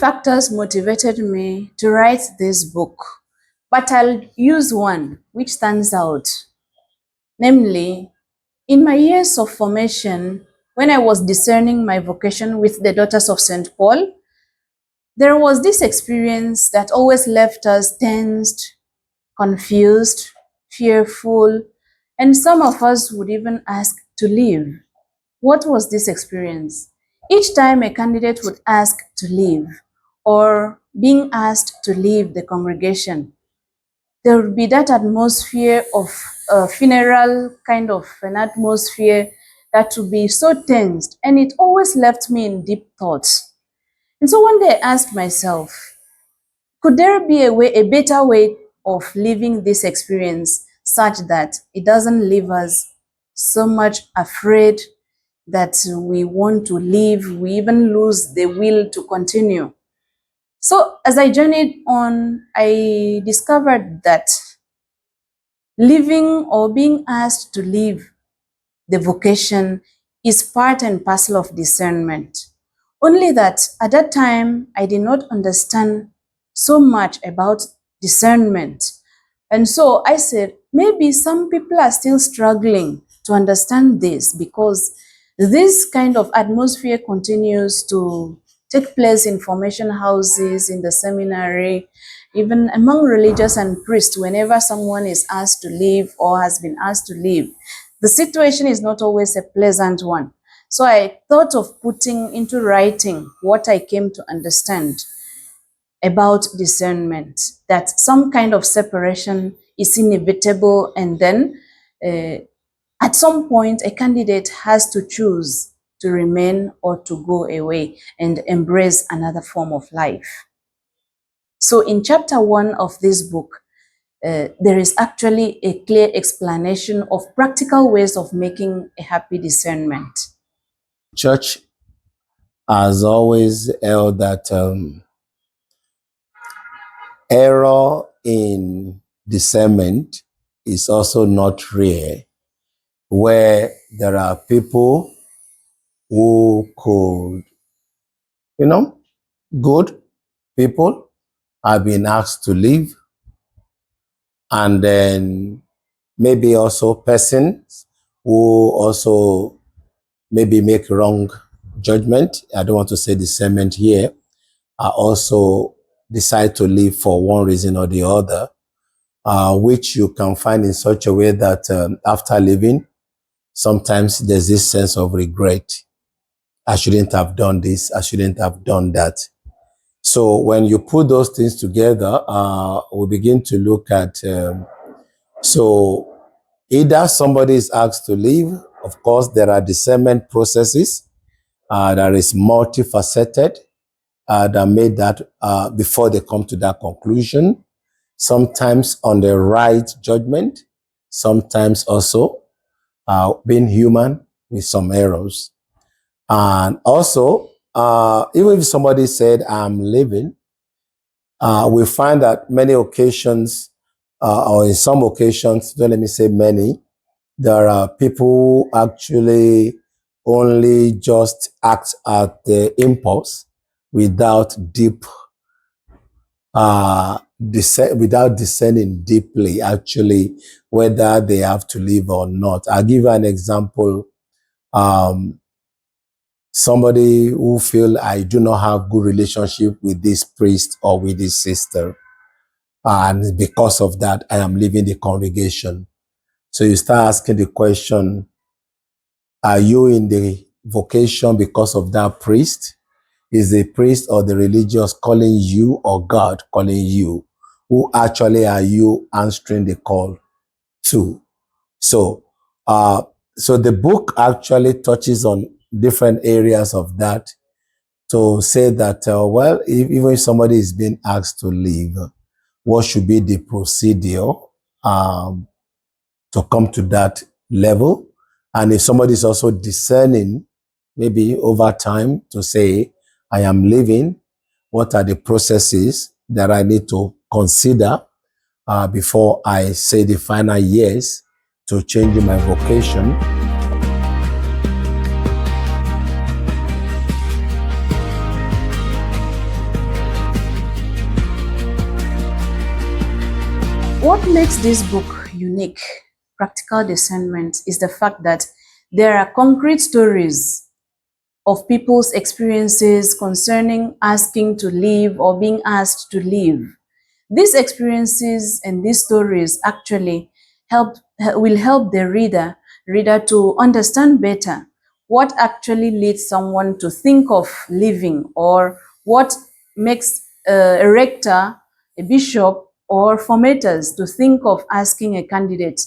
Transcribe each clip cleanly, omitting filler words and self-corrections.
factors motivated me to write this book, but I'll use one which stands out. Namely, in my years of formation, when I was discerning my vocation with the Daughters of St. Paul, there was this experience that always left us tensed, confused, fearful, and some of us would even ask to leave. What was this experience? Each time a candidate would ask to leave or being asked to leave the congregation, there would be that atmosphere of a funeral kind of an atmosphere that would be so tensed, and it always left me in deep thoughts. And so one day I asked myself, could there be a better way of living this experience such that it doesn't leave us so much afraid that we want to leave, we even lose the will to continue? So as I journeyed on, I discovered that living or being asked to leave the vocation is part and parcel of discernment. Only that at that time, I did not understand so much about discernment. And so I said, maybe some people are still struggling to understand this, because this kind of atmosphere continues to take place in formation houses, in the seminary, even among religious and priests. Whenever someone is asked to leave or has been asked to leave, the situation is not always a pleasant one. So I thought of putting into writing what I came to understand about discernment, that some kind of separation is inevitable, and then at some point a candidate has to choose to remain or to go away and embrace another form of life. So in chapter 1 of this book, there is actually a clear explanation of practical ways of making a happy discernment. Church has always held that error in discernment is also not rare, where there are people who could, good people have been asked to leave, and then maybe also persons who also maybe make wrong judgment. I don't want to say discernment here, are also decide to leave for one reason or the other, which you can find in such a way that after leaving, sometimes there's this sense of regret. I shouldn't have done this, I shouldn't have done that. So when you put those things together, we begin to look at, so either somebody is asked to leave. Of course, there are discernment processes that is multifaceted, that made that before they come to that conclusion, sometimes on the right judgment, sometimes also being human with some errors. And also, even if somebody said, I'm leaving, we find that many occasions, or in some occasions, don't let me say many, there are people who actually only just act at the impulse without deep, without discerning deeply, actually, whether they have to leave or not. I'll give you an example. Somebody who feel, I do not have good relationship with this priest or with this sister, and because of that, I am leaving the congregation. So you start asking the question, are you in the vocation because of that priest? Is the priest or the religious calling you, or God calling you? Who actually are you answering the call to? So, so the book actually touches on different areas of that, to say that, well, even if somebody is being asked to leave, what should be the procedure to come to that level? And if somebody is also discerning, maybe over time, to say, I am leaving, what are the processes that I need to consider before I say the final yes to changing my vocation? What makes this book unique, Practical Discernment, is the fact that there are concrete stories of people's experiences concerning asking to leave or being asked to leave. These experiences and these stories actually will help the reader to understand better what actually leads someone to think of leaving, or what makes a rector, a bishop, or formators to think of asking a candidate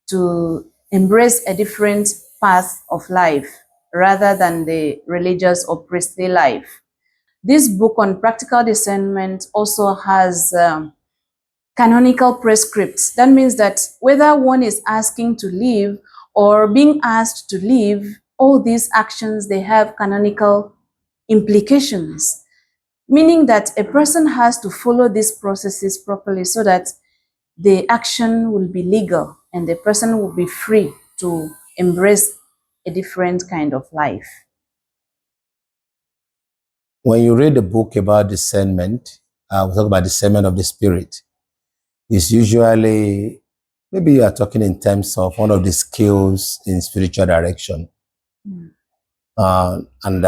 to embrace a different path of life rather than the religious or priestly life. This book on practical discernment also has canonical prescripts. That means that whether one is asking to leave or being asked to leave, all these actions, they have canonical implications, meaning that a person has to follow these processes properly so that the action will be legal and the person will be free to embrace a different kind of life. When you read a book about discernment, we talk about discernment of the spirit. It's usually, maybe you are talking in terms of one of the skills in spiritual direction. And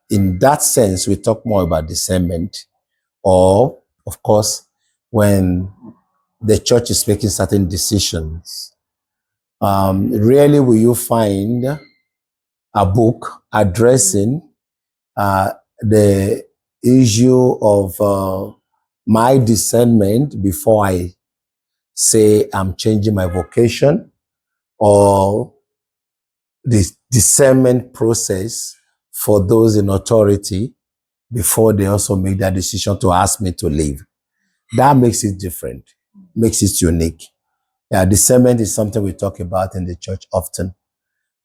in that sense, we talk more about discernment. Or, of course, when the church is making certain decisions, rarely will you find a book addressing the issue of my discernment before I say I'm changing my vocation, or the discernment process for those in authority before they also make that decision to ask me to leave. That makes it different, makes it unique. Yeah, discernment is something we talk about in the church often,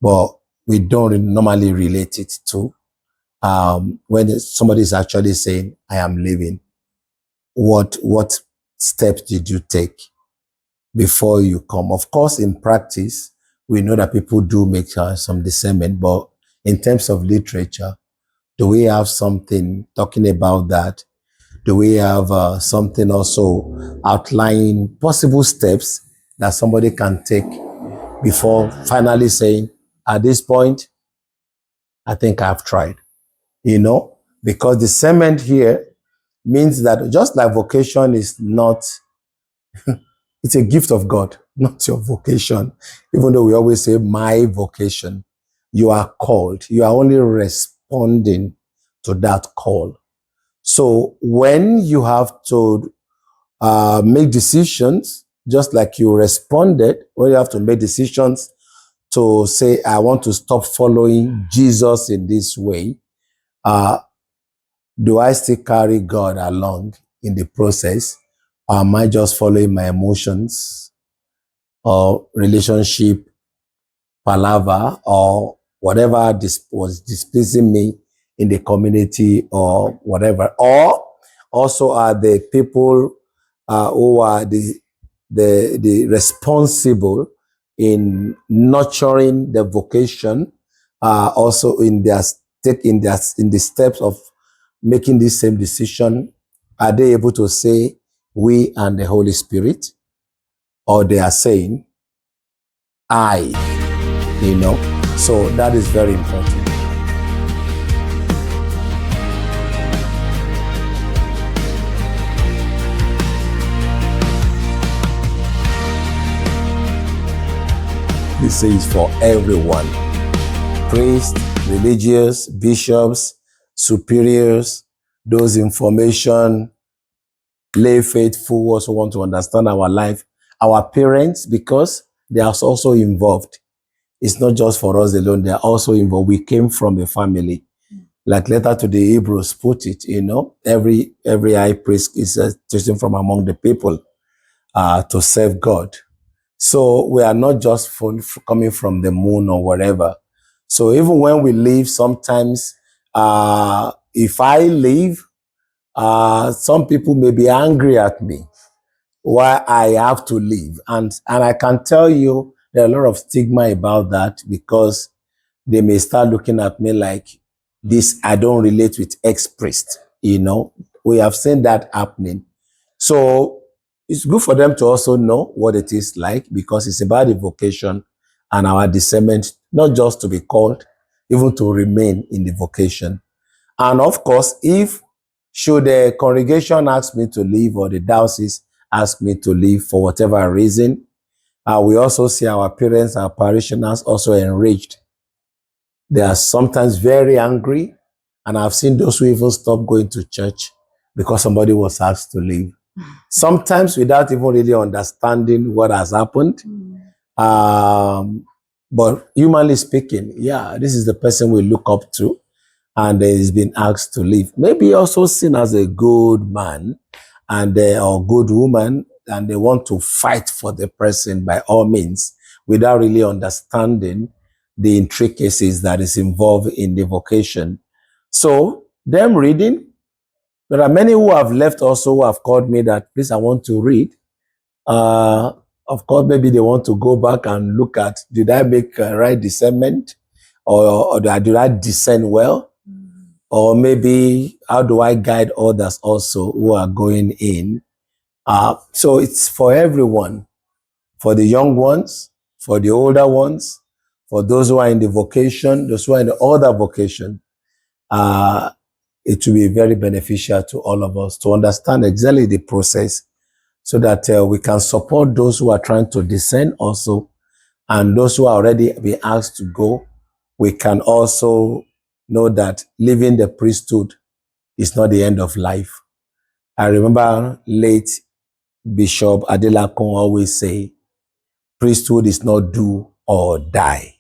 but we don't normally relate it to when somebody is actually saying, I am leaving. What steps did you take before you come? Of course, in practice, we know that people do make some discernment, but in terms of literature, do we have something talking about that? Do we have something also outlining possible steps that somebody can take before finally saying, at this point, I think I've tried, because discernment here means that just like vocation is not, it's a gift of God, not your vocation. Even though we always say my vocation, you are called. You are only responding to that call. So when you have to make decisions, just like you responded, when you have to make decisions to say, I want to stop following Jesus in this way, do I still carry God along in the process? Or am I just following my emotions or relationship, palaver, or whatever was displeasing me in the community or whatever? Or also are the people who are the responsible in nurturing the vocation, also in their in the steps of making this same decision, are they able to say we and the Holy Spirit, or they are saying I, so that is very important. This is for everyone. Priests, religious, bishops, superiors, those information, lay faithful who also want to understand our life, our parents, because they are also involved. It's not just for us alone, they are also involved. We came from a family. Like letter to the Hebrews put it, every high priest is chosen from among the people to serve God. So we are not just coming from the moon or whatever. So even when we leave, sometimes if I leave, some people may be angry at me why I have to leave. And I can tell you there are a lot of stigma about that, because they may start looking at me like this, I don't relate with ex-priest, We have seen that happening. So it's good for them to also know what it is like, because it's about the vocation and our discernment, not just to be called, even to remain in the vocation. And of course, if should the congregation ask me to leave, or the diocese ask me to leave for whatever reason, we also see our parents, our parishioners also enraged. They are sometimes very angry, and I've seen those who even stop going to church because somebody was asked to leave. Sometimes without even really understanding what has happened. But humanly speaking, yeah, this is the person we look up to, and he's been asked to leave. Maybe also seen as a good man and or good woman, and they want to fight for the person by all means, without really understanding the intricacies that is involved in the vocation. So, them reading, there are many who have left also, who have called me that, please, I want to read. Of course, maybe they want to go back and look at, did I make right discernment, or did I discern well? Or maybe how do I guide others also who are going in? So it's for everyone, for the young ones, for the older ones, for those who are in the vocation, those who are in the other vocation. It will be very beneficial to all of us to understand exactly the process, so that we can support those who are trying to discern also, and those who are already been asked to go. We can also know that leaving the priesthood is not the end of life. I remember late Bishop Adelakun always say, priesthood is not do or die.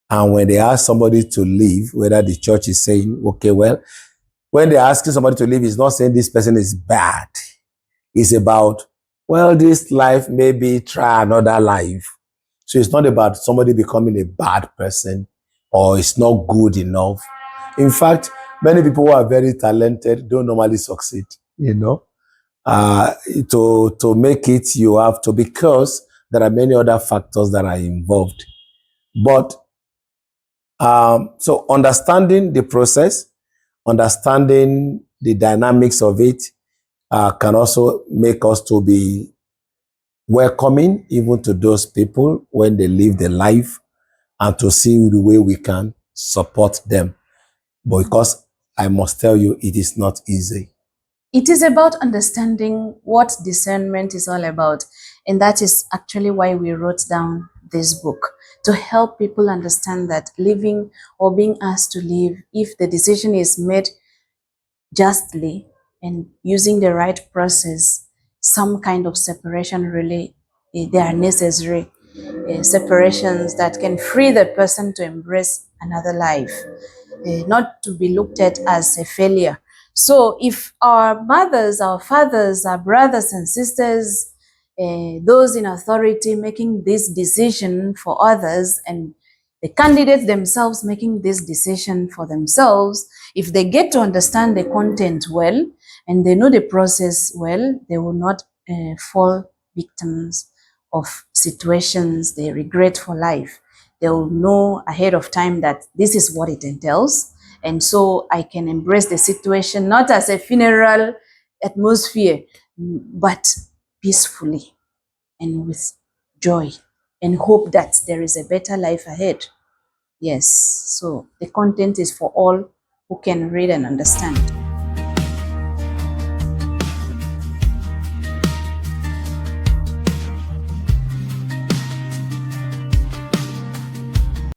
And when they ask somebody to leave, whether the church is saying, okay, well, when they're asking somebody to leave, it's not saying this person is bad. It's about, well, this life, maybe try another life. So it's not about somebody becoming a bad person or it's not good enough. In fact, many people who are very talented don't normally succeed, you know. To make it, you have to, because there are many other factors that are involved. But so understanding the process, understanding the dynamics of it, can also make us to be welcoming even to those people when they live their life, and to see the way we can support them. But because I must tell you, it is not easy. It is about understanding what discernment is all about. And that is actually why we wrote down this book, to help people understand that living or being asked to live, if the decision is made justly and using the right process, some kind of separation really, they are necessary. Separations that can free the person to embrace another life, not to be looked at as a failure. So if our mothers, our fathers, our brothers and sisters, those in authority making this decision for others, and the candidates themselves making this decision for themselves, if they get to understand the content well and they know the process well, they will not fall victims of situations they regret for life. They will know ahead of time that this is what it entails. And so I can embrace the situation not as a funeral atmosphere, but peacefully and with joy, and hope that there is a better life ahead. Yes, so the content is for all who can read and understand.